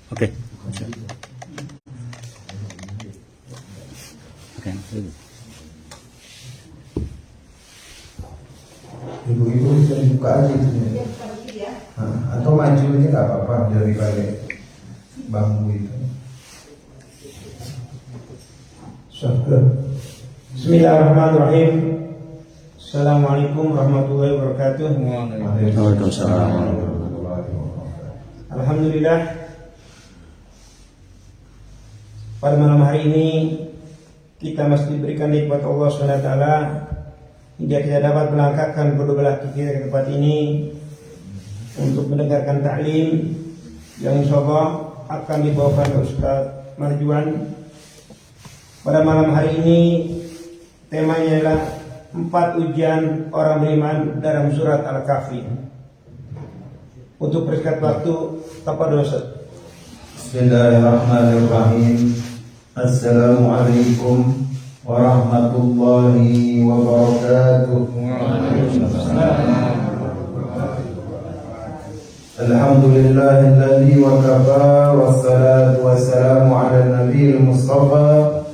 Oke. Oke. Ibu-ibu bisa dibuka aja itu. Atau maju aja nggak apa-apa daripada bambu itu. Bismillahirrahmanirrahim. Assalamualaikum warahmatullahi wabarakatuh. Waalaikumsalam. Alhamdulillah, pada malam hari ini kita masih diberikan nikmat Allah SWT hingga kita dapat melangkahkan kedua belah kaki kita ke tempat ini untuk mendengarkan taklim yang insyaallah akan dibawakan oleh Ustaz Marjuan. Pada malam hari ini temanya adalah 4 ujian orang beriman dalam surat Al-Kahfi. Untuk persingkat waktu, tafadhol Ustaz. Bismillahirrahmanirrahim. Assalamualaikum warahmatullahi wabarakatuh. Alhamdulillahilladzi wa kafa wassalatu wassalamu ala nabiyil mustafa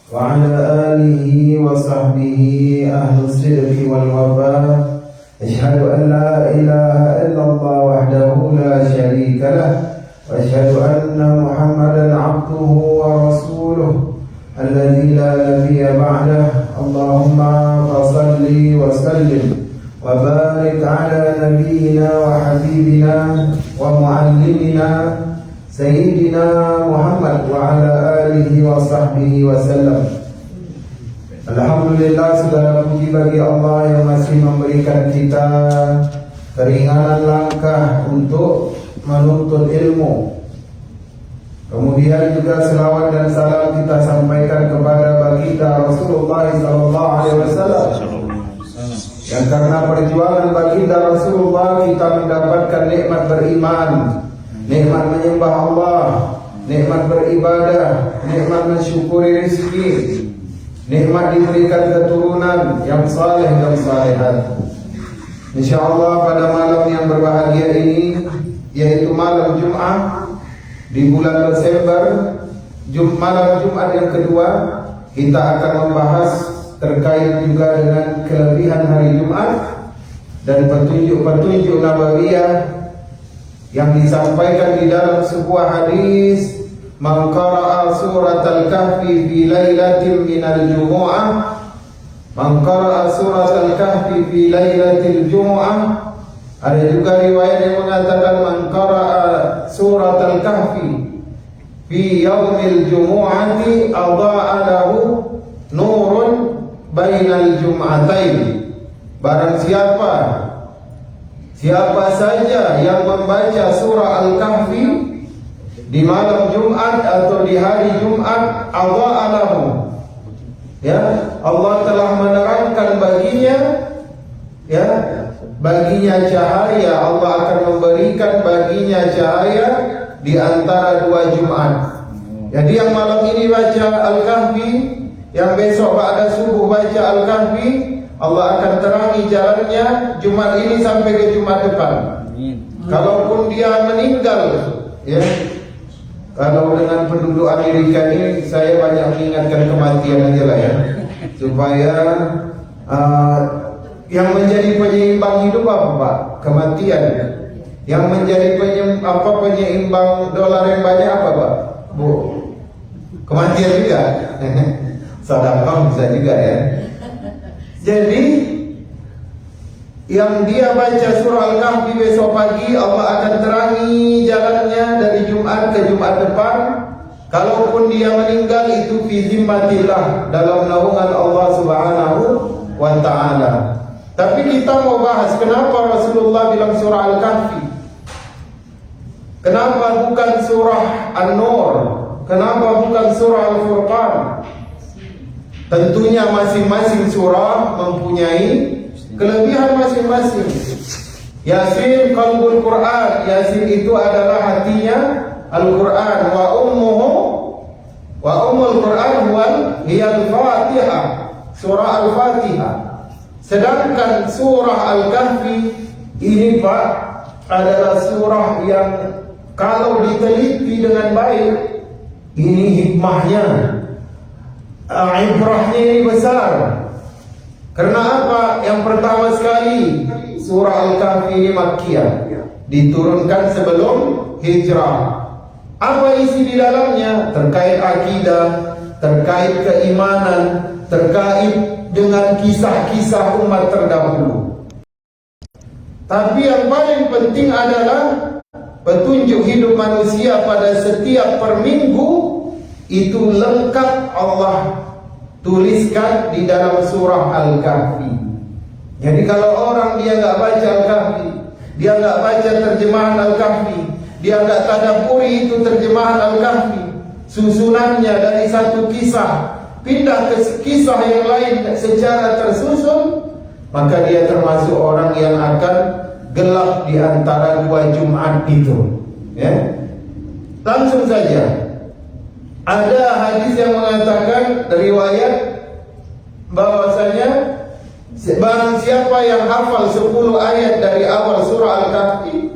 wa ala alihi wa sahbihi ahli sidqi wal wafa. Asyhadu an la ilaha illallah wahdahu la syarika lah wa asyhadu anna Muhammadan abduhu wa rasuluh alladzi la nabiyya ba'dah. Allahumma fashalli wa sallim wa barik ala nabiyyina wa habibina wa muallimina Sayyidina Muhammad wa ala alihi wa sahbihi wa sallam. Alhamdulillah, segala puji bagi Allah yang masih memberikan kita keringanan langkah untuk menuntut ilmu. Kemudian juga selawat dan salam kita sampaikan kepada baginda Rasulullah SAW, yang karena perjuangan baginda Rasulullah kita mendapatkan nikmat beriman, nikmat menyembah Allah, nikmat beribadah, nikmat mensyukuri rezeki, nikmat diberikan keturunan yang saleh dan salihat. InsyaAllah pada malam yang berbahagia ini, yaitu malam Jumat di bulan Desember, malam Jumat yang kedua, kita akan membahas terkait juga dengan kelebihan hari Jumat dan petunjuk-petunjuk nabawiyah yang disampaikan di dalam sebuah hadis. Man qara'a surat al-kahfi fi lailatin minal jumu'ah, man qara'a surat al-kahfi fi lailatil jumu'ah. Ada juga riwayat yang mengatakan man qara'a surat al-kahfi fi yaumil jumu'ati adha'a lahu nurun bainal jum'atain. Barang siapa saja yang membaca surah Al-Kahfi di malam Jumat atau di hari Jumat, adha'a lahu, ya, Allah telah menerangkan baginya cahaya. Allah akan memberikan baginya cahaya di antara 2 Jumat. Jadi yang malam ini baca Al-Kahfi, yang besok ba'da subuh baca Al-Kahfi, Allah akan terangi jalannya Jumat ini sampai ke Jumat depan. Kalaupun dia meninggal, ya, kalau dengan penduduk Amerika ini, saya banyak mengingatkan kematian aja lah ya, supaya yang menjadi penyeimbang hidup apa Pak? Kematian. Yang menjadi penyeimbang dolar yang banyak apa Pak? Bu, kematian juga. Sedekah bisa juga ya. Jadi yang dia baca surah Al-Kahfi besok pagi, Allah akan terangi jalannya dari Jumat ke Jumat depan. Kalaupun dia meninggal, itu fi zimmatillah, dalam naungan Allah Subhanahu wa ta'ala. Tapi kita mau bahas kenapa Rasulullah bilang surah Al-Kahfi, kenapa bukan surah An-Nur, kenapa bukan surah Al-Furqan. Tentunya masing-masing surah mempunyai kelebihan masing-masing. Yasin qalbul Quran, Yasin itu adalah hatinya Al-Quran. Wa ummul Quran hiyal Fatihah, surah Al-Fatihah. Sedangkan surah Al-Kahfi ini Pak adalah surah yang kalau diteliti dengan baik, ini hikmahnya, ibrahnya ini besar. Karena apa? Yang pertama sekali, surah Al-Kahfi ini Makkiyah, diturunkan sebelum hijrah. Apa isi di dalamnya? Terkait akidah, terkait keimanan, terkait dengan kisah-kisah umat terdahulu. Tapi yang paling penting adalah petunjuk hidup manusia pada setiap per minggu itu lengkap Allah tuliskan di dalam surah Al-Kahfi. Jadi kalau orang dia nggak baca Al-Kahfi, dia nggak baca terjemahan Al-Kahfi, dia nggak tadabburi itu terjemahan Al-Kahfi, susunannya dari satu kisah pindah ke kisah yang lain secara tersusun, maka dia termasuk orang yang akan gelap di antara 2 Jumat itu. Ya. Langsung saja, ada hadis yang mengatakan riwayat bahwasanya barang siapa yang hafal 10 ayat dari awal surah Al-Kahfi,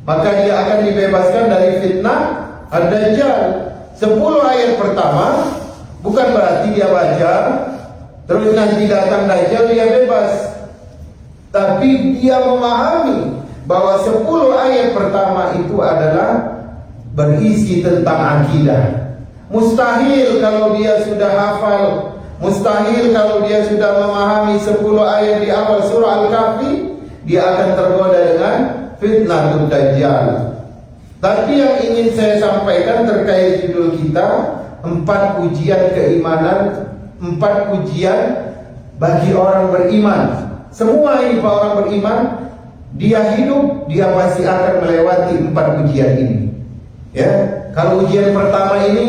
maka dia akan dibebaskan dari fitnah Ad-Dajjal. 10 ayat pertama bukan berarti dia baca terus nanti datang Dajjal dia bebas, tapi dia memahami bahwa 10 ayat pertama itu adalah berisi tentang akidah. Mustahil kalau dia sudah hafal, mustahil kalau dia sudah memahami 10 ayat di awal surah Al-Kahfi, dia akan tergoda dengan fitnah Dajjal. Tapi yang ingin saya sampaikan terkait judul kita, 4 ujian keimanan, 4 ujian bagi orang beriman. Semua ini Pak orang beriman, dia hidup, dia pasti akan melewati 4 ujian ini. Ya, kalau ujian pertama ini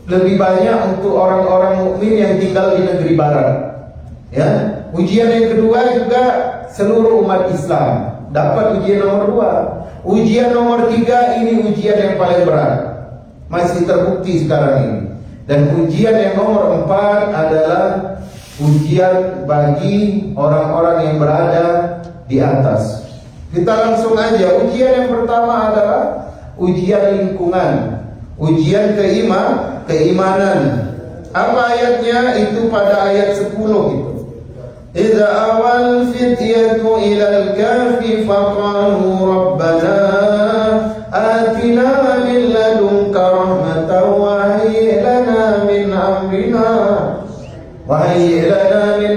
lebih banyak untuk orang-orang mukmin yang tinggal di negeri barat. Ya, ujian yang kedua juga seluruh umat Islam dapat ujian nomor 2. Ujian nomor 3 ini ujian yang paling berat, masih terbukti sekarang ini. Dan ujian yang nomor 4 adalah ujian bagi orang-orang yang berada di atas. Kita langsung aja. Ujian yang pertama adalah ujian lingkungan, ujian keimanan. Apa ayatnya? Itu pada ayat 10 itu. Idza awal fityatu ilal kahfi faqalu rabbana atina min ladunka rahmatan wa hayyi lana min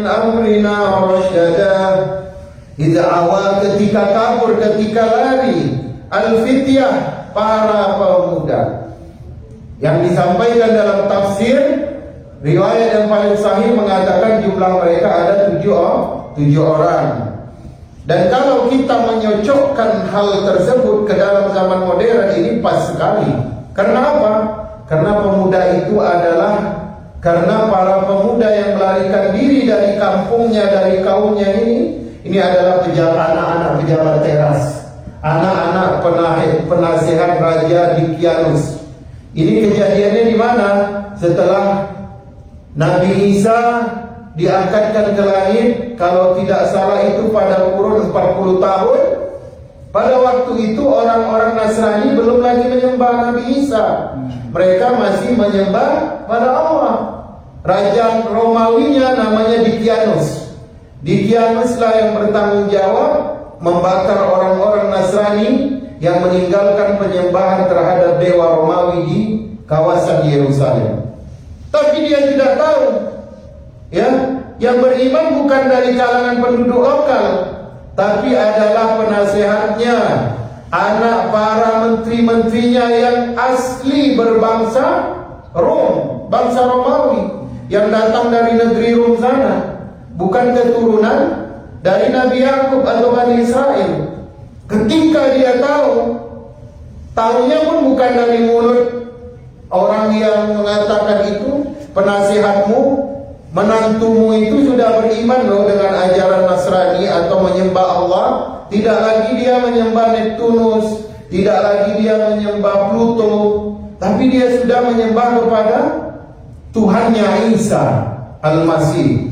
amrina rasyada. Idza awal, ketika kabur, ketika lari, al-fityah, para pemuda. Yang disampaikan dalam tafsir, riwayat yang paling sahih mengatakan jumlah mereka ada 7 orang. Dan kalau kita menyocokkan hal tersebut ke dalam zaman modern ini pas sekali. Karena apa? Karena pemuda itu adalah karena para pemuda yang melarikan diri dari kampungnya, dari kaumnya ini adalah anak-anak pejabat teras, anak-anak penasihat raja Dikianus. Ini kejadiannya di mana? Setelah Nabi Isa diangkatkan ke langit, kalau tidak salah itu pada kurun 40 tahun. Pada waktu itu orang-orang Nasrani belum lagi menyembah Nabi Isa. Mereka masih menyembah pada Allah. Raja Romawinya namanya Dikianus. Dikianuslah yang bertanggung jawab membakar orang-orang Nasrani yang meninggalkan penyembahan terhadap dewa Romawi di kawasan Yerusalem. Tapi dia tidak tahu, ya, yang beriman bukan dari kalangan penduduk lokal, tapi adalah penasehatnya, anak para menteri-menterinya yang asli berbangsa Rom, bangsa Romawi, yang datang dari negeri Rom sana, bukan keturunan dari Nabi Yakub atau Bani Israel. Ketika dia tahu, tahunya pun bukan dari mulut orang yang mengatakan itu, penasihatmu, menantumu itu sudah beriman loh dengan ajaran Nasrani atau menyembah Allah. Tidak lagi dia menyembah Neptunus, tidak lagi dia menyembah Pluto, tapi dia sudah menyembah kepada Tuhannya Isa Al-Masih.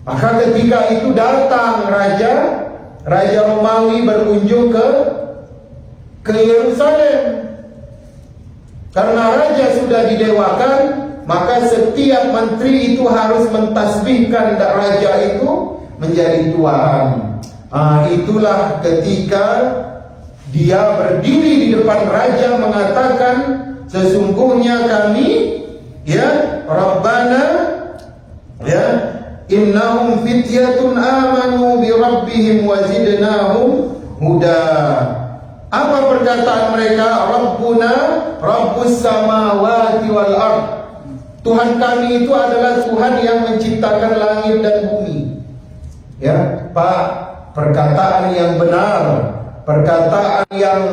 Maka ketika itu datang Raja Romawi berkunjung ke ke Yerusalem. Karena raja sudah didewakan, maka setiap menteri itu harus mentasbihkan raja itu menjadi Tuhan. Itulah ketika dia berdiri di depan raja mengatakan, sesungguhnya kami, ya Rabbana, ya innahum fityatun amanu bi rabbihim wa zidnahum huda. Apa perkataan mereka? Rabbuna Rabbus samawati wal ard. Tuhan kami itu adalah Tuhan yang menciptakan langit dan bumi. Ya, Pak, perkataan yang benar, perkataan yang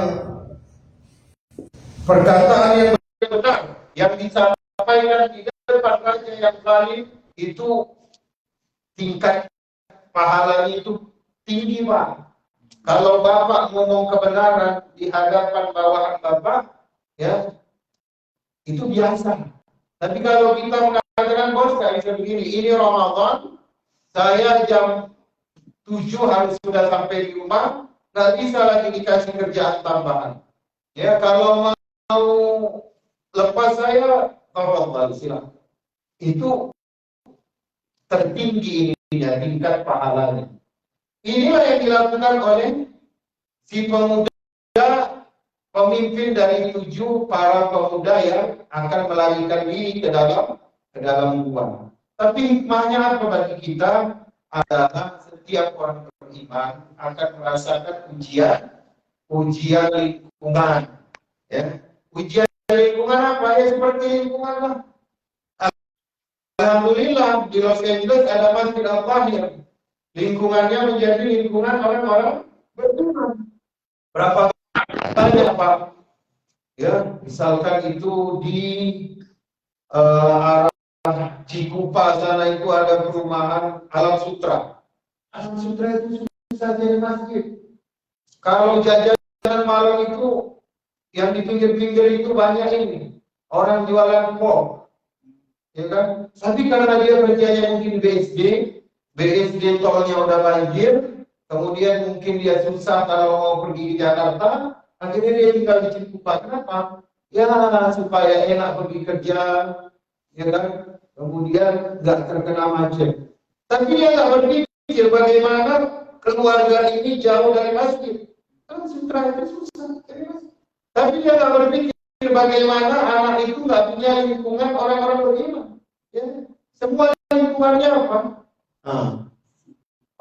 benar yang disampaikan di depan raja yang zalim itu tingkat pahalanya itu tinggi, Pak. Kalau Bapak ngomong kebenaran di hadapan bawahan Bapak, ya, itu biasa. Tapi kalau kita mengatakan, bos, kayak begini, ini Ramadan, saya jam 7 harus sudah sampai di rumah, nggak bisa lagi dikasih kerjaan tambahan. Ya, kalau mau lepas saya, tolong silakan. Itu tertinggi ininya, tingkat pahalanya. Inilah yang dilakukan oleh si pemuda, pemimpin dari 7 para pemuda yang akan melarikan diri ke dalam gua. Tapi hikmahnya apa bagi kita adalah setiap orang beriman akan merasakan ujian lingkungan. Ya. Ujian lingkungan apa? Ya seperti lingkungan lah. Alhamdulillah di Los Angeles ada Masjid Al-Tahir. Lingkungannya menjadi lingkungan orang-orang beriman. Berapa banyak, Pak? Ya, misalkan itu di arah Cikupa sana itu ada perumahan Alam Sutra. Alam Sutra itu susah jadi masjid. Kalau jajanan malam itu yang di pinggir-pinggir itu banyak ini orang jualan pop, ya kan? Tapi karena dia kerjanya mungkin BSD tolnya udah banjir, kemudian mungkin dia susah kalau mau pergi ke Jakarta, akhirnya dia tinggal di Cikupa. Kenapa? Ya supaya enak pergi kerja, ya kan? Kemudian nggak terkena macet. Tapi dia nggak berpikir bagaimana keluarga ini jauh dari masjid. Kan sutra itu susah. Tapi dia nggak berpikir bagaimana anak itu nggak punya lingkungan orang-orang beriman. Ya. Semua lingkungannya apa?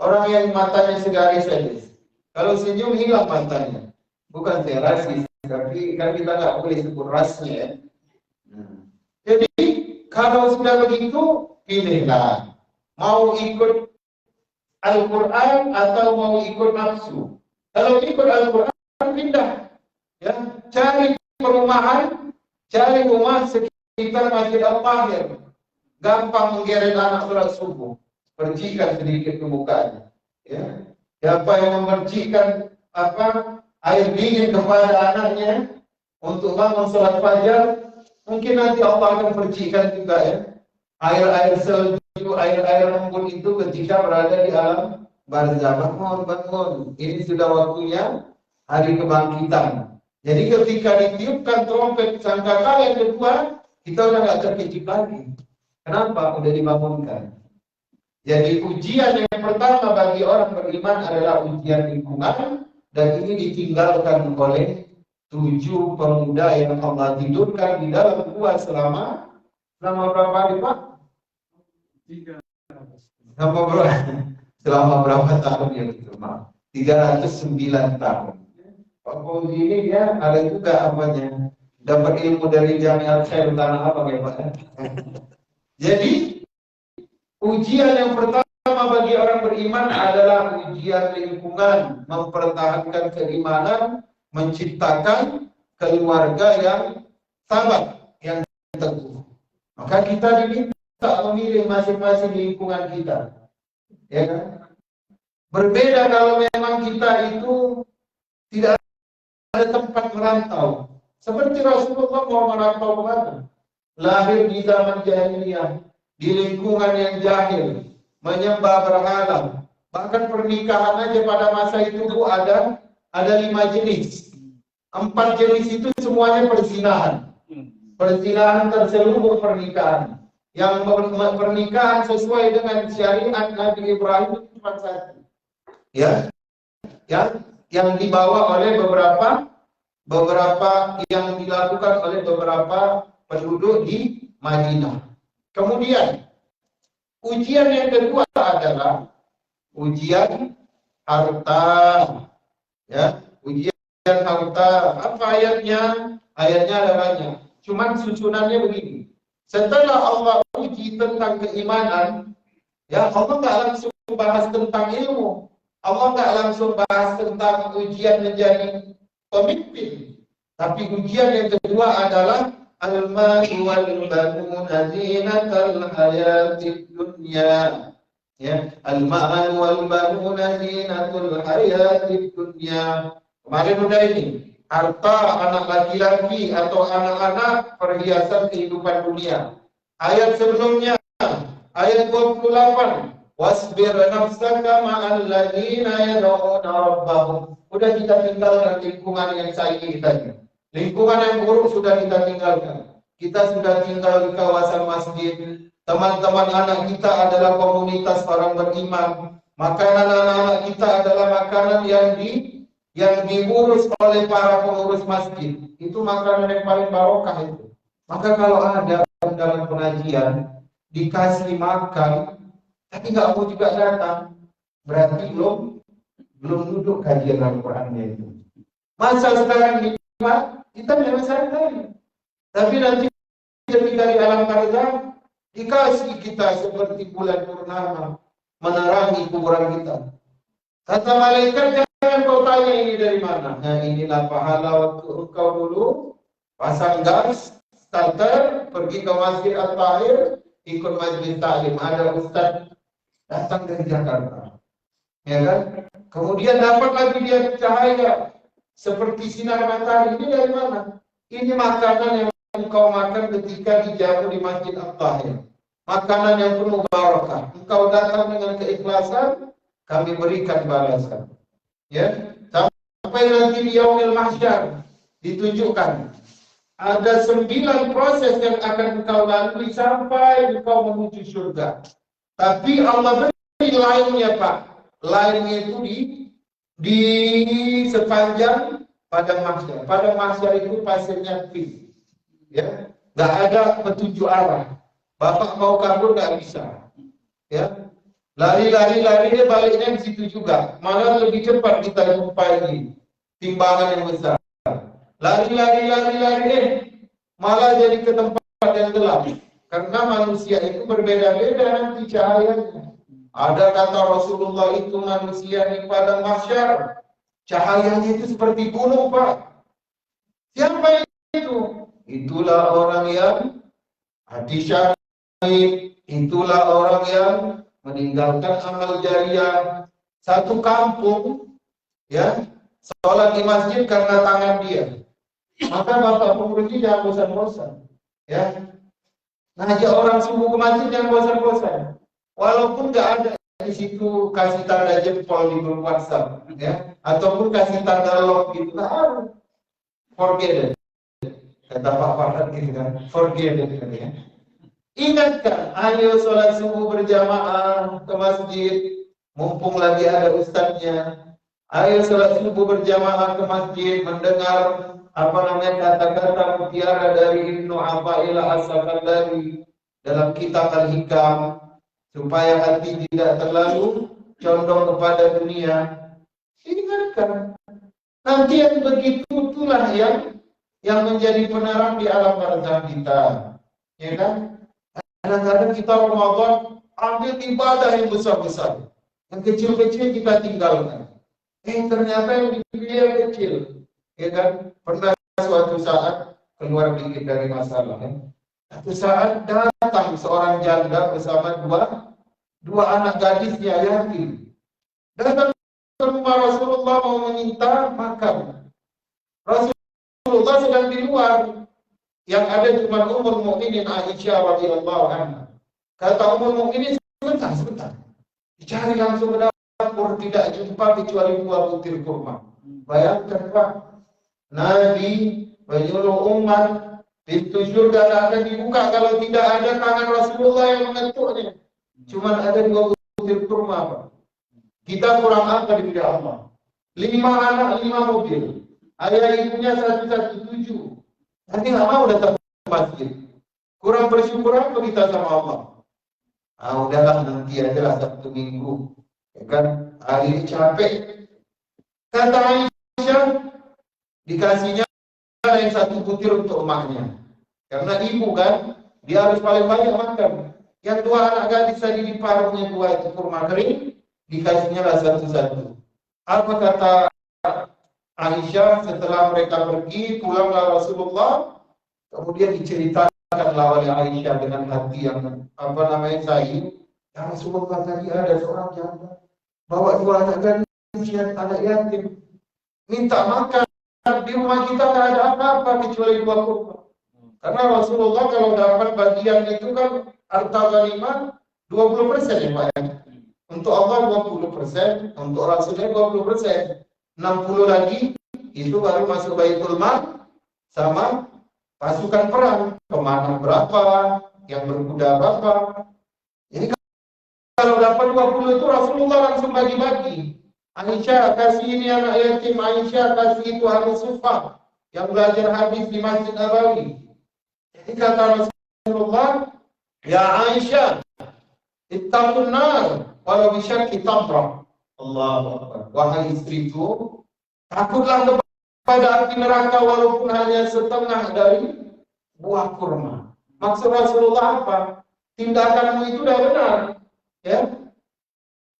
Orang yang matanya segaris saja. Kalau senyum hilang matanya. Bukan saya rasis, tapi kan kita nggak boleh sebut rasnya ya. Jadi kalau sudah begitu, pilihlah mau ikut Al-Quran atau mau ikut nafsu. Kalau ikut Al-Quran pindah, ya cari perumahan, cari rumah sekitar Masjid Al-Tahir. Gampang menggeret anak sholat subuh. Percikan sedikit ke mukanya. Ya. Siapa yang memercikan air dingin kepada anaknya untuk bangun sholat fajar, mungkin nanti Allah akan percikan juga ya. Air-air salju, air-air lembut itu ketika berada di alam barzah. Bangun. Ini sudah waktunya hari kebangkitan. Jadi ketika ditiupkan trompet sangkakala yang kedua, kita udah nggak terkejut lagi. Kenapa? Udah dibangunkan. Jadi ujian yang pertama bagi orang beriman adalah ujian lingkungan, dan ini ditinggalkan oleh 7 pemuda yang Allah tidurkan di dalam gua selama berapa hari, Pak? 3. Selama berapa tahun ya gitu, Pak? 309 tahun. Pak Fauzi ini dia ada juga apanya? Dapat ilmu dari Jamiat Khairul Tanah Abang ya, Pak. Jadi ujian yang pertama bagi orang beriman adalah ujian lingkungan, mempertahankan keimanan, menciptakan keluarga yang sabar, yang teguh. Maka kita diminta memilih masing-masing lingkungan kita. Ya kan? Berbeda kalau memang kita itu tidak ada tempat merantau. Seperti Rasulullah mau merantau kemana? Lahir di zaman jahiliyah, di lingkungan yang jahil, menyembah berhala. Bahkan pernikahan aja pada masa itu Bu ada 5 jenis. 4 jenis itu semuanya perzinahan. Perzinahan terselubung pernikahan. Yang pernikahan sesuai dengan syariat Nabi Ibrahim itu cuma satu. Ya, yang dibawa oleh beberapa yang dilakukan oleh beberapa penduduk di Madinah. Kemudian ujian yang kedua adalah ujian harta. Ya, ujian harta. Apa ayatnya? Ayatnya adanya. Cuman susunannya begini. Setelah Allah uji tentang keimanan, ya Allah nggak langsung bahas tentang ilmu. Allah nggak langsung bahas tentang ujian menjadi pemimpin. Tapi ujian yang kedua adalah al-malu wal banuna zinatal hayatid dunya. Ya, al-malu wal banuna zinatul hayatid dunya. Kemarin udah ini, harta anak laki-laki atau anak-anak perhiasan kehidupan dunia. Ayat sebelumnya, ayat 28. Wasbir nafsaka ma'al ladzina yad'una rabbahum. Udah kita tinggalkan lingkungan yang saiki tadi. Lingkungan yang buruk sudah kita tinggalkan. Kita sudah tinggal di kawasan masjid. Teman-teman anak kita adalah komunitas orang beriman. Makanan anak-anak kita adalah makanan yang diurus oleh para pengurus masjid. Itu makanan yang paling barokah itu. Maka kalau ada dalam pengajian dikasih makan tapi nggak mau juga datang, berarti belum duduk kajian Al-Qurannya itu. Masa sekarang kita memang santai, tapi nanti ketika di alam barzakh dikasih kita seperti bulan purnama menerangi kuburan kita. Kata malaikat, jangan kau tanya ini dari mana. Nah, inilah pahala waktu engkau dulu pasang gas, starter, pergi ke Masjid At-Tahir, ikut majlis taklim. Ada ustaz datang dari Jakarta, ya kan? Kemudian dapat lagi dia cahaya seperti sinar matahari. Ini dari mana? Ini makanan yang engkau makan ketika dijamu di Masjid At-Tahir. Makanan yang penuh barakah. Engkau datang dengan keikhlasan, kami berikan balasan. Ya, sampai nanti di Yaumil Mahsyar ditunjukkan ada 9 proses yang akan engkau lalui sampai engkau menuju surga. Tapi Allah beri lainnya, Pak. Lainnya itu di sepanjang padang mahsyar. Padang mahsyar itu pasirnya pink. Ya, nggak ada petunjuk arah. Bapak mau kabur nggak bisa. Ya, lari baliknya di situ juga. Malah lebih cepat kita jumpai ini timbangan yang besar. Lari, malah jadi ke tempat yang gelap. Karena manusia itu berbeda-beda nanti cahayanya. Ada kata Rasulullah itu manusia di padang mahsyar, cahayanya itu seperti gunung, Pak. Siapa itu? Itulah orang yang hati syahid, itulah orang yang meninggalkan amal jariah. Satu kampung, ya, sholat di masjid karena tangan dia. Maka Bapak pengurus jangan bosan-bosan, ya. Ngajak orang subuh ke masjid jangan bosan-bosan. Walaupun nggak ada di situ kasih tanda jempol di grup WhatsApp, ya, ataupun kasih tanda log gitu, nggak harus. Forget it. Kata Pak Farhan gitu kan, forget it gitu ya. Ingatkan, ayo sholat subuh berjamaah ke masjid, mumpung lagi ada ustadznya. Ayo sholat subuh berjamaah ke masjid, mendengar kata-kata mutiara dari Ibnu Athaillah As-Sakandari dalam kitab Al-Hikam, supaya hati tidak terlalu condong kepada dunia. Ingatkan, nanti yang begitu itulah yang menjadi penerang di alam barzakh kita, ya kan? Kadang-kadang kita Ramadan ambil ibadah yang besar-besar, yang kecil-kecil kita tinggalkan. Ternyata yang dipilih yang kecil, ya kan? Pernah suatu saat keluar dikit dari masalah, ya. Suatu saat datang seorang janda bersama dua anak gadisnya yatim. Datang ke rumah Rasulullah mau meminta makan. Rasulullah sedang di luar. Yang ada cuma Ummul Mukminin Aisyah radhiyallahu anha. Kata Ummul Mukminin, sebentar. Dicari langsung ke dapur, tidak jumpa kecuali 2 butir kurma. Bayangkan, Pak. Nabi menyuruh umat pintu surga tak akan dibuka kalau tidak ada tangan Rasulullah yang mengetuknya. Cuma ada 2 butir kurma, Pak. Kita kurang apa di bidang Allah? 5 anak, 5 mobil. Ayah ibunya 117. Nanti nggak mau datang ke masjid. Kurang bersyukur apa kita sama Allah? Udahlah nanti aja lah 1 minggu. Ya kan? Hari ini capek. Kata Aisyah, dikasihnya yang 1 butir untuk emaknya. Karena ibu kan, dia harus paling banyak makan. Yang 2 anak gadis tadi di parutnya 2 itu kurma kering, dikasihnya lah 1-1. Apa kata Aisyah setelah mereka pergi, pulanglah Rasulullah, kemudian diceritakanlah oleh Aisyah dengan hati yang sahih. Ya Rasulullah, tadi ada seorang janda bawa 2 anak gadis, anak yatim, minta makan. Di rumah kita tidak ada apa-apa kecuali 2 kurma. Karena Rasulullah kalau dapat bagian itu kan harta ghanimah 20% ya Pak ya. Untuk Allah 20%, untuk Rasulnya 20%. 60 lagi itu baru masuk Baitul Mal sama pasukan perang. Pemanah berapa, yang berkuda berapa. Jadi kalau dapat 20 itu Rasulullah langsung bagi-bagi. Aisyah kasih ini anak yatim, Aisyah kasih itu ahli sufah yang belajar hadis di Masjid Nabawi. Jadi kata Rasulullah, ya Aisyah, ittaqun nar walau bisyaqi tamrah. Allahu Akbar. Wahai istriku, takutlah kepada api neraka walaupun hanya setengah dari buah kurma. Maksud Rasulullah apa? Tindakanmu itu dah benar, ya.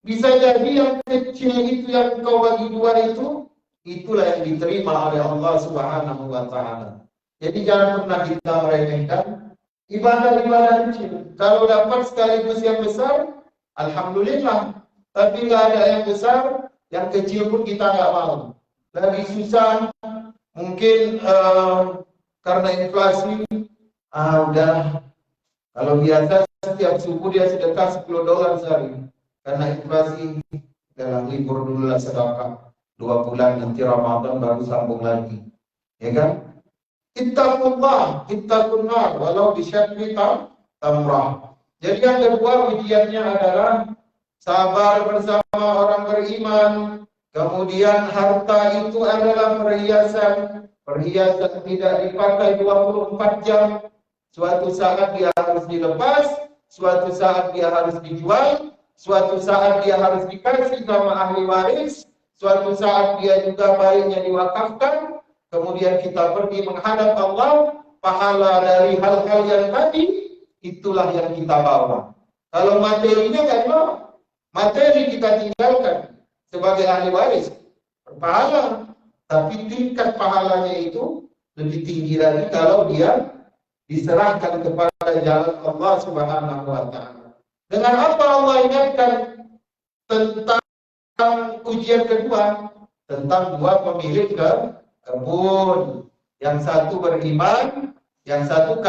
Bisa jadi yang kecil itu yang kau bagi 2 itu, itulah yang diterima oleh Allah Subhanahu wa Ta'ala. Jadi jangan pernah kita meremehkan ibadah-ibadah kecil. Kalau dapat sekaligus yang besar, alhamdulillah. Tapi nggak ada yang besar, yang kecil pun kita nggak mau. Lagi susah, mungkin karena inflasi, udah. Kalau biasa setiap subuh dia sedekah $10 sehari. Karena inflasi, dalam libur dulu lah sedekah 2 bulan, nanti Ramadan baru sambung lagi. Ya kan? Ittaqullah, ittaqun nar walau bisyaqi tamrah. Jadi yang kedua ujiannya adalah sabar bersama orang beriman. Kemudian harta itu adalah perhiasan. Perhiasan tidak dipakai 24 jam. Suatu saat dia harus dilepas, suatu saat dia harus dijual, suatu saat dia harus dikasih sama ahli waris, suatu saat dia juga baiknya diwakafkan. Kemudian kita pergi menghadap Allah, pahala dari hal-hal yang tadi, itulah yang kita bawa. Kalau materinya kan materi kita tinggalkan sebagai ahli waris, pahala. Tapi tingkat pahalanya itu lebih tinggi lagi kalau dia diserahkan kepada jalan Allah Subhanahu wa Ta'ala. Dengan apa Allah ingatkan tentang ujian kedua? Tentang 2 pemilik kebun. Yang satu beriman, yang satu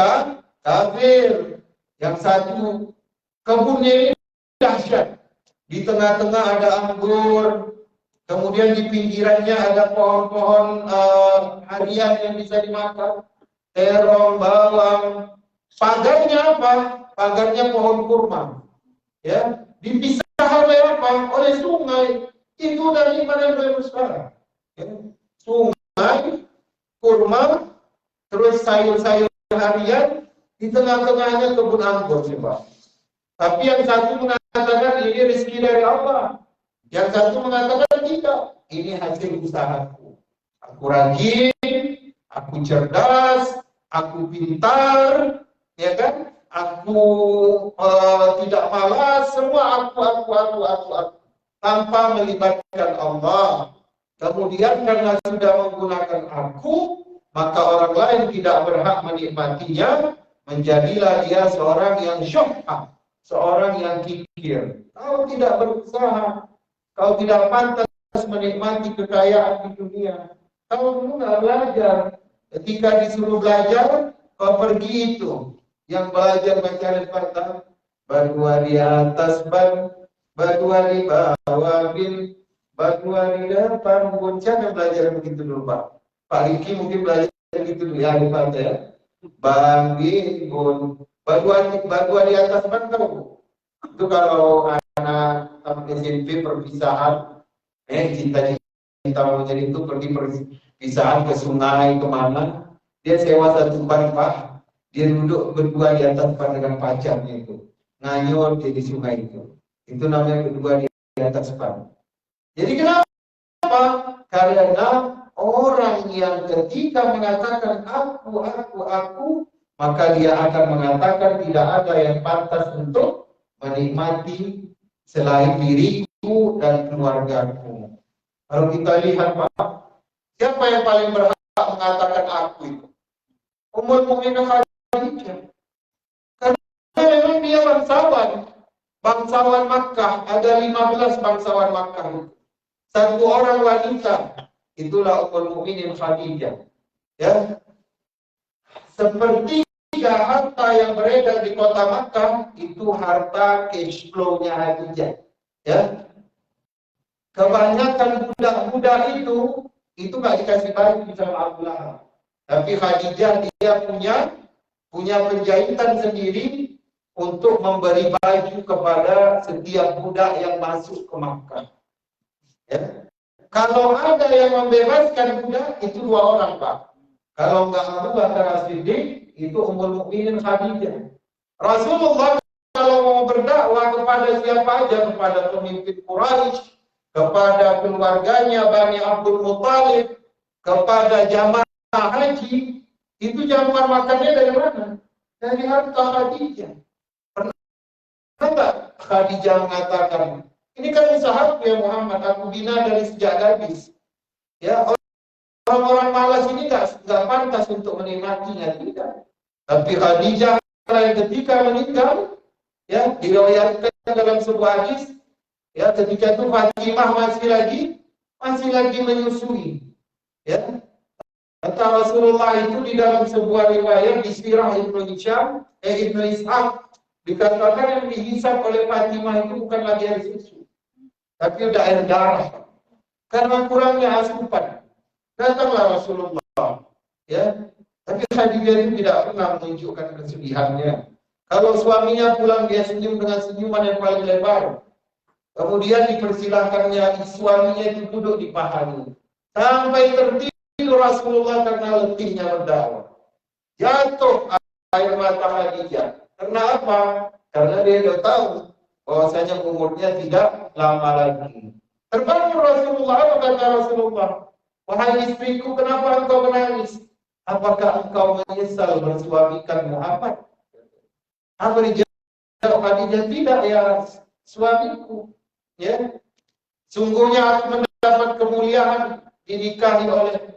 kafir. Yang satu kebunnya ini dahsyat. Di tengah-tengah ada anggur, kemudian di pinggirannya ada pohon-pohon harian yang bisa dimakan, terong, bawang. Pagarnya apa? Pagarnya pohon kurma. Ya, dipisah oleh apa? Oleh sungai. Itu dari mana yang sekarang? Ya. Sungai, kurma, terus sayur-sayur harian, di tengah-tengahnya kebun anggur sih Pak. Tapi yang satu mengatakan ini rezeki dari Allah, yang satu mengatakan tidak, ini hasil usahaku. Aku rajin, aku cerdas, aku pintar, ya kan? Aku tidak malas, semua aku, tanpa melibatkan Allah. Kemudian karena sudah menggunakan aku, maka orang lain tidak berhak menikmatinya, menjadilah dia seorang yang syuhah, seorang yang kikir. Kau tidak berusaha, kau tidak pantas menikmati kekayaan di dunia. Kau dulu nggak belajar. Ketika disuruh belajar, kau pergi itu. Yang belajar baca Al-Fatihah, berdua di atas ban, berdua di bawah bin, berdua di depan buncah, yang belajar begitu dulu Pak. Pak Riki mungkin belajar gitu dulu ya, Pak ya. Bang Bingun, batu di atas batu. Itu kalau anak SMP perpisahan, cinta monyet itu pergi perpisahan ke sungai kemana, dia sewa satu ban Pak, dia duduk berdua di atas ban dengan pacarnya itu, nganyut di sungai itu namanya berdua di atas ban. Jadi kenapa? Karena orang yang ketika mengatakan aku, maka dia akan mengatakan tidak ada yang pantas untuk menikmati selain diriku dan keluargaku. Kalau kita lihat Pak, siapa yang paling berhak mengatakan aku itu? Ummul Mukminin Khadijah. Karena memang dia bangsawan Makkah, ada 15 bangsawan Makkah itu. Satu orang wanita, itulah Ummul Mukminin Khadijah. Ya, sepertiga harta yang beredar di kota Makkah itu harta cash flow-nya Khadijah. Ya, kebanyakan budak-budak itu nggak dikasih baju sama Abu Lahab. Tapi Khadijah dia punya penjahitan sendiri untuk memberi baju kepada setiap budak yang masuk ke Makkah. Ya. Kalau ada yang membebaskan budak, itu 2 orang Pak. Kalau nggak Abu Bakar As-Siddiq, itu Ummul Mukminin Khadijah. Rasulullah kalau mau berdakwah kepada siapa aja, kepada pemimpin Quraisy, kepada keluarganya Bani Abdul Muttalib, kepada jamaah haji, itu jamuan makannya dari mana? Dari harta Khadijah. Pernah nggak Khadijah mengatakan, ini kan usahaku ya Muhammad, aku bina dari sejak gadis. Ya, orang-orang malas ini nggak pantas untuk menikmatinya, tidak. Tapi Khadijah ketika meninggal, ya diriwayatkan dalam sebuah hadis, ya ketika itu Fatimah masih lagi menyusui. Ya, kata Rasulullah itu di dalam sebuah riwayat di Sirah Ibnu Ishaq dikatakan yang dihisap oleh Fatimah itu bukan lagi air susu, tapi udah air darah karena kurangnya asupan. Datanglah Rasulullah, ya. Tapi Khadijah itu tidak pernah menunjukkan kesedihannya. Kalau suaminya pulang dia senyum dengan senyuman yang paling lebar. Kemudian dipersilahkannya suaminya itu duduk di pahanya sampai tertidur Rasulullah karena letihnya berdakwah. Jatuh air mata Khadijah. Karena apa? Karena dia sudah tahu bahwasanya umurnya tidak lama lagi. Terbangun Rasulullah, apa kata Rasulullah? Wahai istriku, kenapa engkau menangis? Apakah engkau menyesal bersuamikan Muhammad? Apa dijawab Khadijah? Tidak ya suamiku. Ya, sungguhnya aku mendapat kemuliaan dinikahi oleh.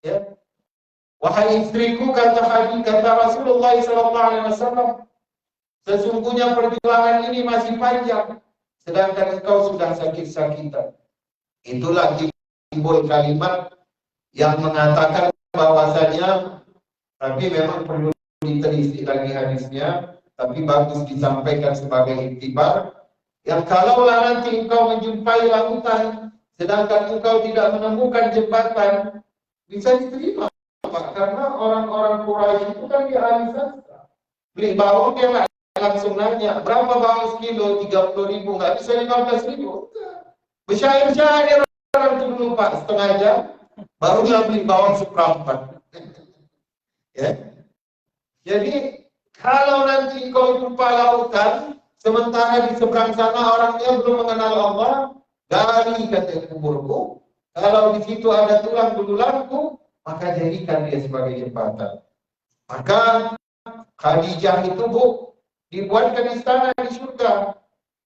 Ya, wahai istriku, kata Rasulullah SAW, sesungguhnya perjuangan ini masih panjang, sedangkan engkau sudah sakit-sakitan. Itulah simbol kalimat yang mengatakan bahwasanya, tapi memang perlu diteliti lagi hadisnya, tapi bagus disampaikan sebagai iktibar, yang kalaulah nanti engkau menjumpai lautan, sedangkan engkau tidak menemukan jembatan, bisa diterima, Pak, karena orang-orang Quraisy itu kan dia ahli sastra. Beli bawang dia nggak langsung nanya, berapa bawang sekilo? 30.000, nggak bisa 15.000. Bersyair-syair orang itu dulu Pak, setengah jam, barulah beli bawang seperempat. Ya. Jadi kalau nanti engkau jumpa lautan, sementara di seberang sana orangnya belum mengenal Allah, gali kata kuburku. Kalau di situ ada tulang belulanku, maka jadikan dia sebagai jembatan. Maka Khadijah itu dibuatkan istana di surga.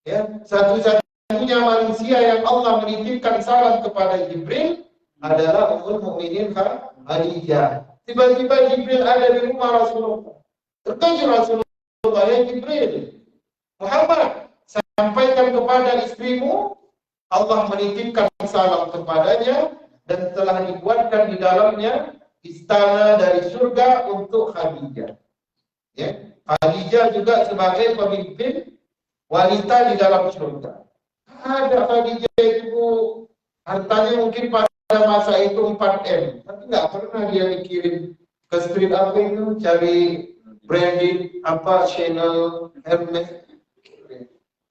Ya, satu-satunya manusia yang Allah menitipkan salam kepada Jibril adalah Ummul Mukminin Khadijah. Tiba-tiba Jibril ada di rumah Rasulullah. Terkejut Rasulullah, ya Jibril, Muhammad, sampaikan kepada istrimu, Allah menitipkan salam kepadanya dan telah dibuatkan di dalamnya istana dari surga untuk Khadijah. Ya, Khadijah juga sebagai pemimpin wanita di dalam surga. Ada Khadijah itu hartanya mungkin pada masa itu 4M, tapi nggak pernah dia dikirim ke street apa itu cari branded apa Chanel, Hermes.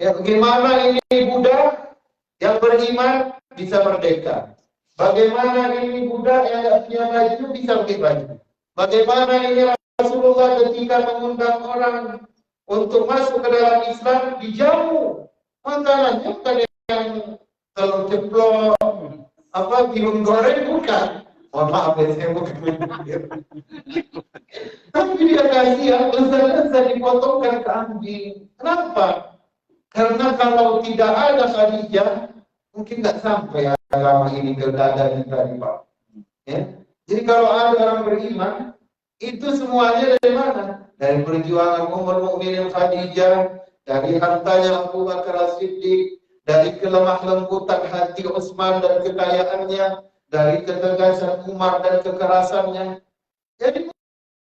Ya bagaimana ini budak yang beriman bisa merdeka? Bagaimana ini budak yang nggak punya baju bisa pakai baju? Bagaimana ini Rasulullah ketika mengundang orang untuk masuk ke dalam Islam dijamu makanannya bukan yang telur ceplok, apa bihun goreng bukan. Mohon maaf ya saya bukan. Tapi dia kasih yang lezat-lezat dipotongkan ke kambing. Kenapa? Karena kalau tidak ada Khadijah, mungkin nggak sampai agama ini ke dada kita di bawah. Ya? Jadi kalau ada orang beriman, itu semuanya dari mana? Dari perjuangan Ummul Mukminin Khadijah, dari hartanya Abu Bakar As-Siddiq, dari kelemah lembutan hati Utsman dan kekayaannya, dari ketegasan Umar dan kekerasannya. Jadi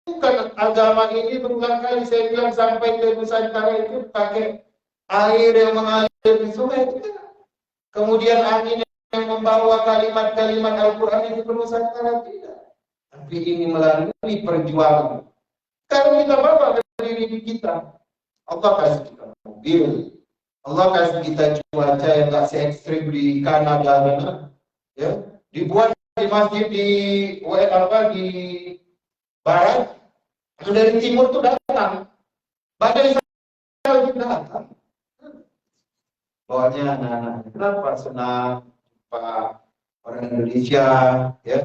bukan agama ini berulang kali saya bilang sampai ke Nusantara itu pakai air yang mengalir di sungai itu. Kemudian angin yang membawa kalimat-kalimat Al-Quran itu ke Nusantara tidak. Tapi ini melalui perjuangan. Kalau kita bawa ke diri kita, Allah kasih kita mobil, Allah kasih kita cuaca yang nggak se-ekstrim di Kanada, ya, dibuat di masjid di di barat, dari timur tuh datang, badai salju datang. Bawahnya anak-anak, kenapa senang Pak orang Indonesia, ya,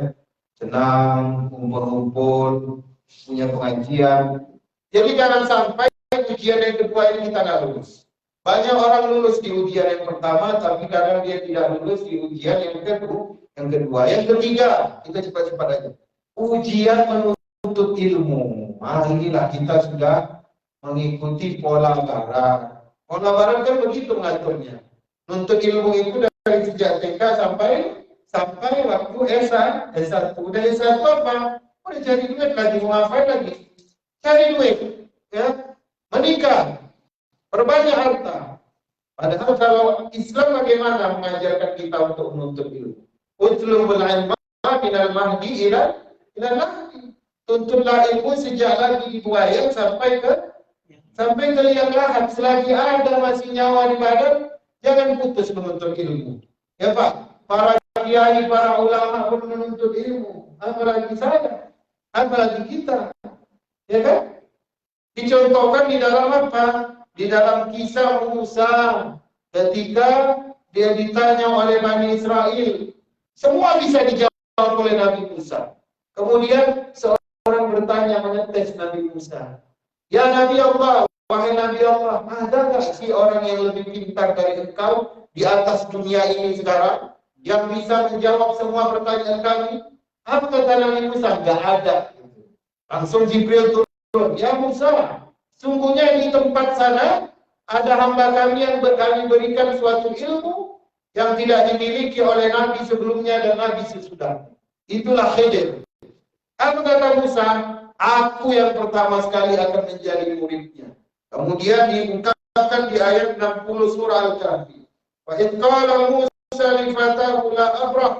senang ngumpul-ngumpul, punya pengajian. Jadi jangan sampai ujian yang kedua ini kita nggak lulus. Banyak orang lulus di ujian yang pertama, tapi kadang dia tidak lulus di ujian yang kedua. Yang ketiga, kita cepat-cepat aja. Ujian menuntut ilmu. Nah, inilah kita sudah mengikuti pola barat. Pola barat kan begitu ngaturnya. Nuntut ilmu itu dari sejak TK sampai waktu S1. Udah S1 apa? Udah cari duit lagi, mau ngapain lagi? Cari duit, ya, menikah, berbanyak harta. Padahal kalau Islam bagaimana mengajarkan kita untuk menuntut ilmu? Utlubul ilma minal mahdi ila lahdi. Tuntutlah ilmu sejak lagi di buaya sampai ke liang lahat. Selagi ada masih nyawa di badan, jangan putus menuntut ilmu. Ya Pak, para kiai, para ulama pun menuntut ilmu. Apalagi saya, apalagi kita. Ya kan? Dicontohkan di dalam apa? Di dalam kisah Musa ketika dia ditanya oleh Bani Israel. Semua bisa dijawab oleh Nabi Musa. Kemudian seorang bertanya mengetes Nabi Musa. Ya Nabi Allah, wahai Nabi Allah, ada nggak sih orang yang lebih pintar dari engkau di atas dunia ini sekarang? Yang bisa menjawab semua pertanyaan kami? Apa kata Nabi Musa? Nggak ada. Langsung Jibril turun. Ya Musa, sungguhnya di tempat sana ada hamba kami yang kami berikan suatu ilmu yang tidak dimiliki oleh Nabi sebelumnya dan Nabi sesudahnya. Itulah Khidir. Apa kata Musa? Aku yang pertama sekali akan menjadi muridnya. Kemudian diungkapkan di ayat 60 surah Al-Kahfi. Wa idh qala Musa li fatahu la abrah.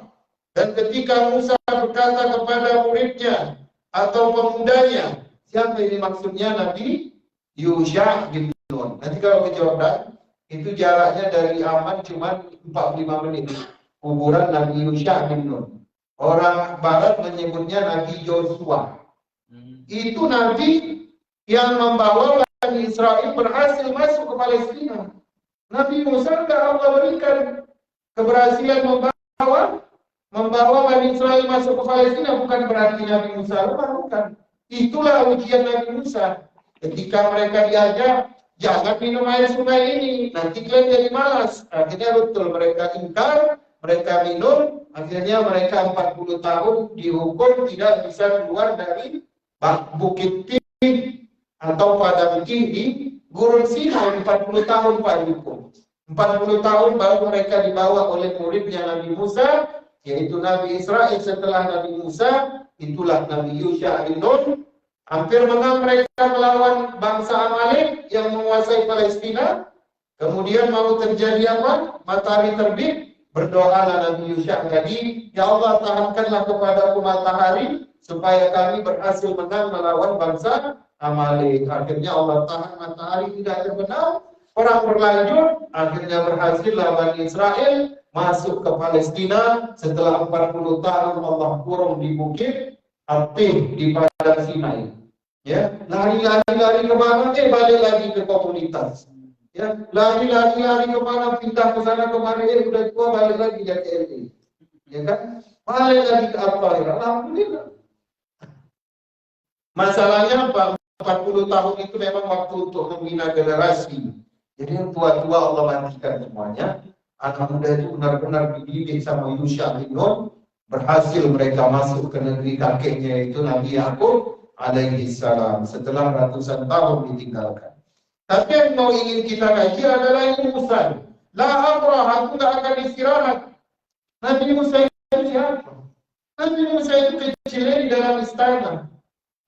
Dan ketika Musa berkata kepada muridnya atau pemudanya, siapa ini maksudnya? Nabi Yusha bin Nun. Nanti kalau ke Jordan, itu jaraknya dari Aman cuma 45 menit. Kuburan Nabi Yusha bin Nun. Orang Barat menyebutnya Nabi Joshua. Itu Nabi yang membawa Bani Israel berhasil masuk ke Palestina. Nabi Musa tidak Allah berikan keberhasilan membawa Bani Israel masuk ke Palestina, bukan berarti Nabi Musa lemah, bukan. Itulah ujian Nabi Musa. Ketika mereka diajak, jangan minum air sungai ini, nanti kalian jadi malas. Akhirnya betul mereka ingkar, mereka minum, akhirnya mereka 40 tahun dihukum tidak bisa keluar dari Bukit Tinggi atau Padang Tinggi di Gurun Sinai. 40 tahun Pak dihukum. 40 tahun baru mereka dibawa oleh muridnya Nabi Musa, yaitu Nabi Israel setelah Nabi Musa, itulah Nabi Yusha bin Nun. Hampir menang mereka melawan bangsa Amalek yang menguasai Palestina. Kemudian mau terjadi apa? Matahari terbit, Berdoalah Nabi Yusha tadi, ya Allah tahankanlah kepadaku matahari supaya kami berhasil menang melawan bangsa Amalek. Akhirnya Allah tahan matahari tidak terbenam. Perang berlanjut, akhirnya berhasil lawan Israel masuk ke Palestina setelah 40 tahun Allah kurung di bukit Atih di padang Sinai. Ya, lari kemana? Balik lagi ke komunitas. Ya, lari ke mana? Pindah ke sana kemana? Udah tua balik lagi jadi RI. Ya kan? Balik lagi ke Al-Tahir. Alhamdulillah. Masalahnya apa? 40 tahun itu memang waktu untuk membina generasi. Jadi yang tua-tua Allah matikan semuanya. Anak muda itu benar-benar dididik sama Yusha bin Nun. Berhasil mereka masuk ke negeri kakeknya itu Nabi Yakub alaihi salam setelah ratusan tahun ditinggalkan. Tapi yang mau ingin kita kaji adalah ini Musa. La abrah, aku tidak akan istirahat. Nabi Musa itu siapa? Nabi Musa itu kecilnya di dalam istana.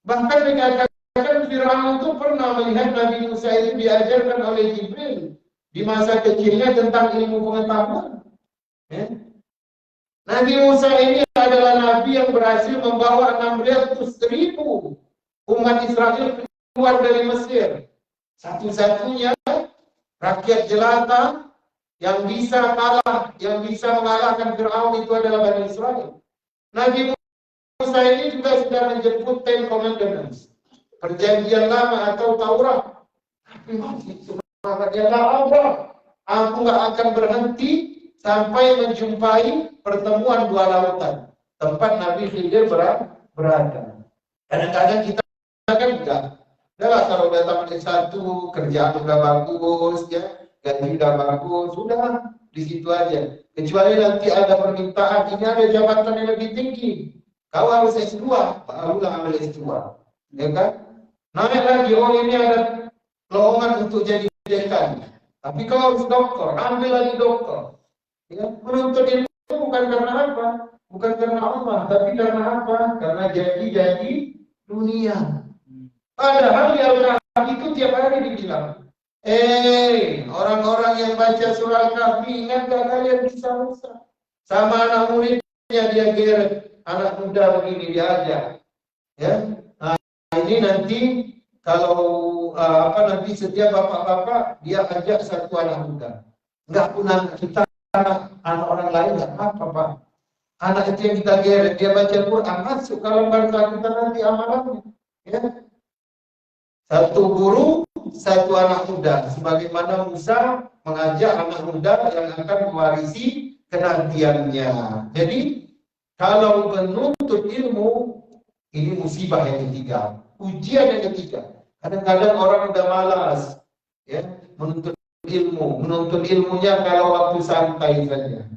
Bahkan dikatakan Fir'aun itu pernah melihat Nabi Musa itu diajarkan oleh Jibril di masa kecilnya tentang ilmu pengetahuan. Ya. Nabi Musa ini adalah Nabi yang berhasil membawa 600.000 umat Israel keluar dari Mesir. Satu-satunya rakyat jelata yang bisa kalah, yang bisa mengalahkan Fir'aun itu adalah Bani Israel. Nabi Musa ini juga sudah menjemput Ten Commandments, perjanjian lama atau Taurat. Tapi masih semangatnya Allah. Aku nggak akan berhenti sampai menjumpai pertemuan dua lautan, tempat Nabi Khidir berada. Kadang-kadang kita kan enggak. Udah kalau datang menit satu, kerjaan udah bagus, ya, gaji udah bagus, sudah di situ aja. Kecuali nanti ada permintaan, ini ada jabatan yang lebih tinggi, kau harus S2, barulah ambil S2, ya kan? Naik lagi, oh ini ada lowongan untuk jadi dekan, tapi kau harus doktor, ambil lagi doktor. Ya, menuntut ilmu bukan karena apa? Bukan karena Allah, tapi karena apa? Karena janji-janji dunia. Padahal di Al-Kahfi itu tiap hari dibilang, orang-orang yang baca surah Al-Kahfi, ingat gak kalian bisa Musa? Sama anak muridnya dia geret, anak muda begini diajak. Ya, nah ini nanti kalau nanti setiap bapak-bapak dia ajak satu anak muda. Enggak pun kita anak orang lain enggak apa Pak. Anak itu yang kita geret, dia baca Quran masuk kalau bangsa kita nanti amalannya. Ya. Satu guru, satu anak muda. Sebagaimana Musa mengajak anak muda yang akan mewarisi kenantiannya. Jadi kalau menuntut ilmu, ini musibah yang ketiga, ujian yang ketiga. Kadang-kadang orang udah malas, ya, menuntut ilmu, menuntut ilmunya kalau waktu santai saja.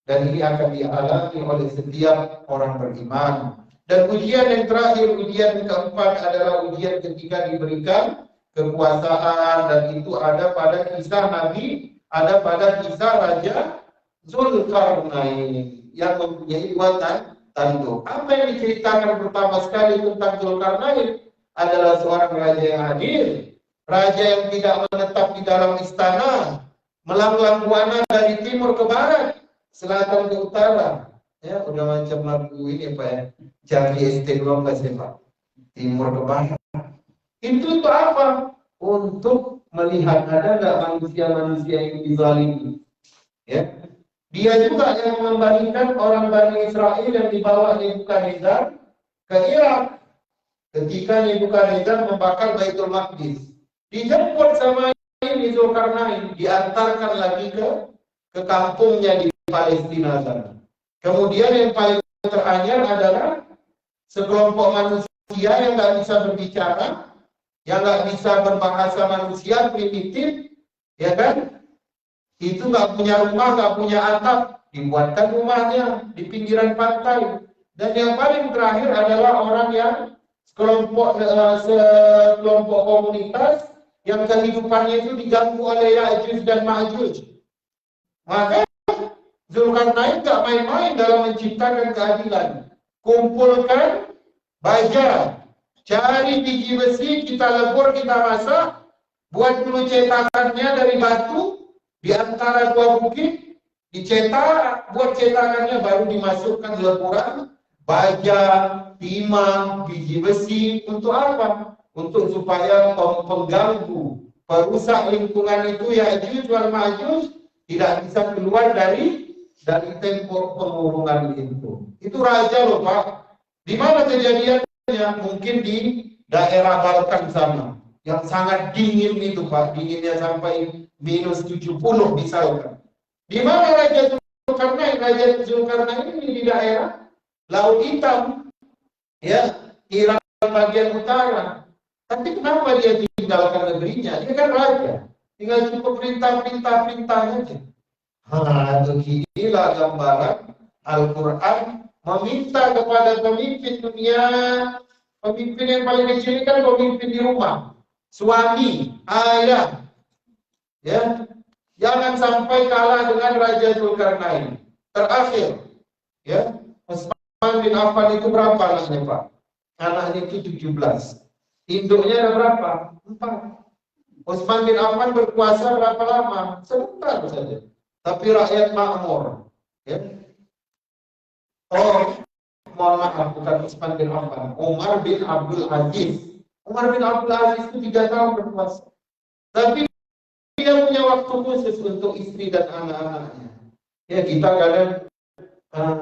Dan ini akan dialami oleh setiap orang beriman. Dan ujian yang terakhir, ujian keempat adalah ujian ketika diberikan kekuasaan, dan itu ada pada kisah Nabi, ada pada kisah Raja Zulkarnain yang mempunyai dua tanduk. Apa yang diceritakan pertama sekali tentang Zulkarnain adalah seorang raja yang adil, raja yang tidak menetap di dalam istana, melanglang buana dari timur ke barat, selatan ke utara. Ya, udah macam lagu ini Pak ya, Jari ST12 ya Pak, timur ke barat. Itu apa? Untuk melihat ada nggak manusia-manusia yang dizalimi. Ya, dia juga yang mengembalikan orang Bani Israel yang dibawa Nebukadnezar ke Irak ketika Nebukadnezar membakar Baitul Maqdis. Dijemput sama ini Zulkarnain, diantarkan lagi ke kampungnya di Palestina sana. Kemudian yang paling teranyar adalah sekelompok manusia yang nggak bisa berbicara, yang nggak bisa berbahasa manusia primitif, ya kan? Itu nggak punya rumah, nggak punya atap, dibuatkan rumahnya di pinggiran pantai. Dan yang paling terakhir adalah orang yang sekelompok komunitas yang kehidupannya itu diganggu oleh Ya'juj dan Ma'juj. Maka Zulkarnain gak main-main dalam menciptakan keadilan. Kumpulkan baja, cari biji besi, kita lebur, kita masak, buat dulu cetakannya dari batu di antara dua bukit, Dicetak, buat cetakannya baru dimasukkan lemburan, baja, timah, biji besi. Untuk apa? Untuk supaya pengganggu, perusak lingkungan itu Ya'juj wal Ma'juj tidak bisa keluar dari tembok pengurungan itu. Itu raja loh Pak. Di mana kejadiannya? Mungkin di daerah Balkan sana, yang sangat dingin itu Pak. Dinginnya sampai -70 misalkan. Di mana Raja Zulkarnain? Raja Zulkarnain ini di daerah Laut Hitam, ya, Iran bagian utara. Tapi kenapa dia tinggalkan negerinya? Dia kan raja, tinggal cukup perintah saja. Inilah gambaran Al-Quran meminta kepada pemimpin dunia, pemimpin yang paling kecil kan pemimpin di rumah, suami, ayah, ya. Jangan sampai kalah dengan Raja Zulkarnain. Terakhir, ya, Utsman bin Affan itu berapa anaknya Pak? Anaknya itu 17. Induknya ada berapa? 4. Utsman bin Affan berkuasa berapa lama? Sebentar saja. Tapi rakyat makmur. Ya. Oh, mohon maaf, bukan Utsman bin Affan. Umar bin Abdul Aziz. Umar bin Abdul Aziz itu 3 tahun berkuasa. Tapi dia punya waktu khusus untuk istri dan anak-anaknya. Ya, kita kadang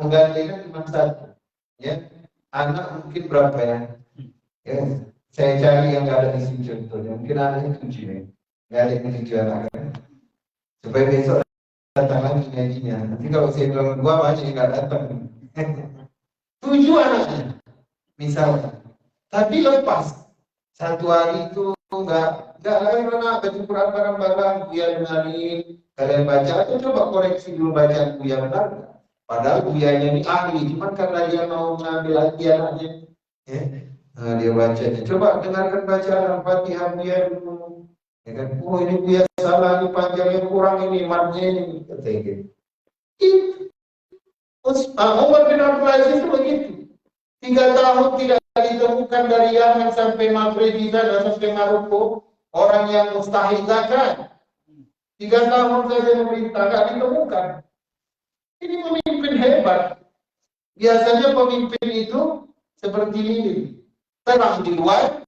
menggantikan cuma 1. Ya, anak mungkin berapa ya? Ya, saya cari yang nggak ada di sini contohnya. Mungkin anaknya 7 ya. Nggak ada yang 7 anak. Supaya besok datang lagi ngajinya. Nanti kalau saya bilang 2 banyak yang nggak datang. 7 anaknya, misalnya. Tapi lepas 1 hari itu enggak karena baca Quran bareng-bareng, Buya dengerin, kalian baca atau coba koreksi dulu bacaan Buya benar. Padahal Buyanya ini ahli, cuman karena dia mau mengambil hati anaknya, ya, dia bacanya. Coba dengarkan bacaan Al-Fatihah Buya dulu. Ya kan? Oh ini Buya salah, ini panjangnya kurang, ini matnya ini, kata gitu. Umar bin Abdul Aziz itu begitu. 3 tahun tidak ditemukan dari Yaman sampai Maghrib dan sampai Maroko orang yang mustahil zakat. 3 tahun saja memerintah, tidak ditemukan. Ini pemimpin hebat. Biasanya pemimpin itu seperti lilin, terang di luar,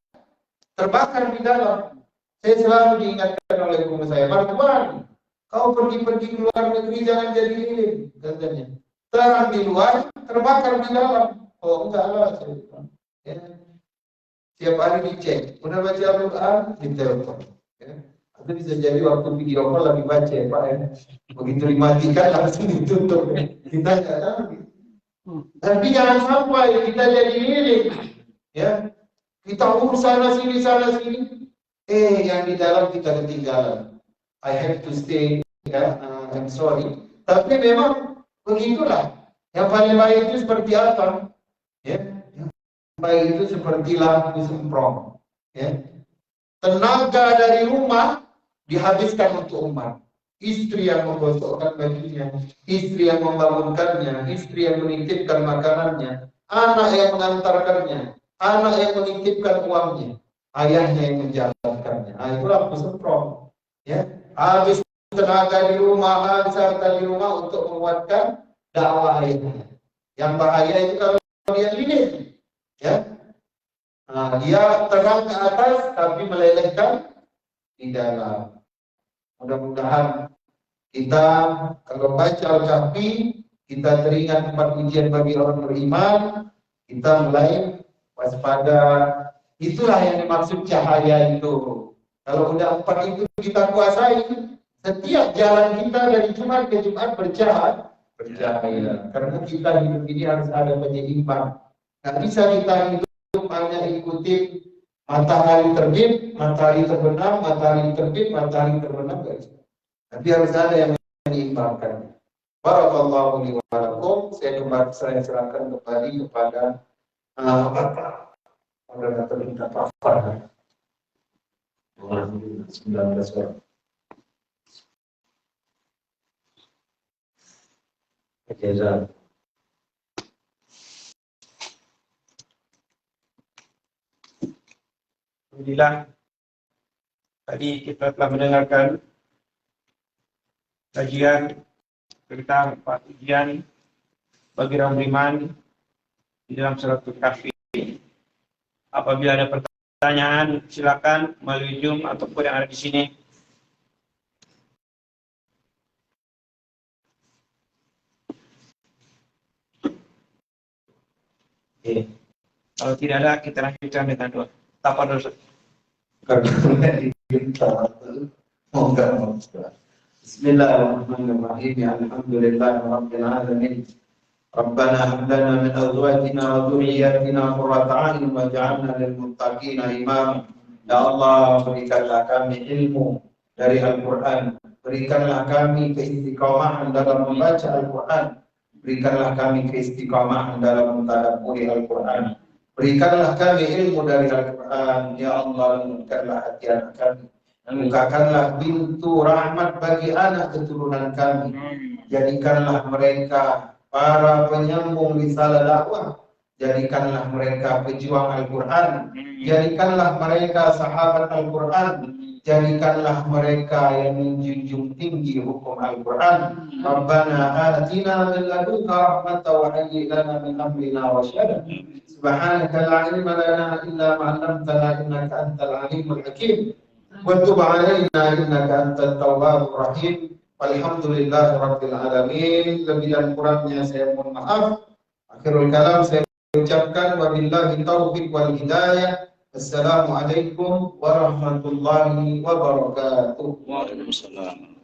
terbakar di dalam. Saya selalu diingatkan oleh guru saya, Marwan, kau pergi-pergi ke luar negeri jangan jadi lilin, katanya. Terang di luar, terbakar di dalam. Oh enggak lah, saya bilang. Ya. Tiap hari dicek, udah baca Al-Quran, ditelepon. Ya. Itu bisa jadi waktu video call lagi baca ya Pak ya. Begitu dimatikan langsung ditutup. Kita nggak tahu. Tapi jangan sampai kita jadi lirik. Ya. Kita urus sana sini. Yang di dalam kita ketinggalan. I have to stay. Ya, I'm sorry. Tapi memang begitulah. Yang paling baik itu seperti apa? Ya. Baik itu seperti lampu semprong, ya. Tenaga dari rumah dihabiskan untuk umat. Istri yang menggosokkan bajunya, istri yang membangunkannya, istri yang menitipkan makanannya, anak yang mengantarkannya, anak yang menitipkan uangnya, ayahnya yang menjalankannya. Itu lampu semprong, ya. Habis tenaga di rumah, habis harta di rumah untuk menguatkan dakwah ayahnya. Yang bahaya itu kalau dia lilit. Ya, dia terang ke atas tapi melelehkan di dalam. Mudah-mudahan kita kalau baca Al-Kahfi kita teringat 4 ujian bagi orang beriman, kita mulai waspada. Itulah yang dimaksud cahaya itu. Kalau udah 4 itu kita kuasai, setiap jalan kita dari Jumat ke Jumat bercahaya. Karena kita hidup ini harus ada penyeimbang. Nggak bisa kita hidup hanya ikuti matahari terbit, matahari terbenam, matahari terbit, matahari terbenam. Tapi harus ada yang menyeimbangkan. Barakallahu li wa lakum. Saya serahkan kembali kepada Bapak Moderator kita Pak Farhan. 19 orang. Jazakallah. Alhamdulillah, tadi kita telah mendengarkan kajian tentang ujian bagi orang beriman di dalam surat Al-Kahfi. Apabila ada pertanyaan, silakan melalui Zoom ataupun yang ada di sini. Kalau tidak ada, kita lanjutkan dengan doa. Tafadhol. Bismillahirrahmanirrahim. Alhamdulillahirabbil alamin. Rabbana hab lana min azwajina wa dhurriyyatina qurrata a'yun waj'alna lil muttaqina imama. Ya Allah, berikanlah kami ilmu dari Al-Qur'an. Berikanlah kami keistiqomahan dalam membaca Al-Qur'an. Berikanlah kami keistiqomahan dalam mentadabburi Al-Qur'an. Berikanlah kami ilmu dari Al-Quran. Ya Allah, lembutkanlah hati anak kami. Bukakanlah pintu rahmat bagi anak keturunan kami. Jadikanlah mereka para penyambung risalah dakwah. Jadikanlah mereka pejuang Al-Quran. Jadikanlah mereka sahabat Al-Quran. Jadikanlah mereka yang menjunjung tinggi hukum Al-Quran. Rabbana atina min ladunka rahmatan wa hayyi lana min amrina rasyada. Subhanaka la ilma lana illa ma 'allamtana innaka antal alimul hakim. Wa tub 'alaina innaka antat tawwabur rahim. Walhamdulillahi rabbil alamin. Lebih dan kurangnya saya mohon maaf. Akhirul kalam saya ucapkan wabillahi taufiq wal hidayah. Assalamualaikum warahmatullahi wabarakatuh. Waalaikumsalam.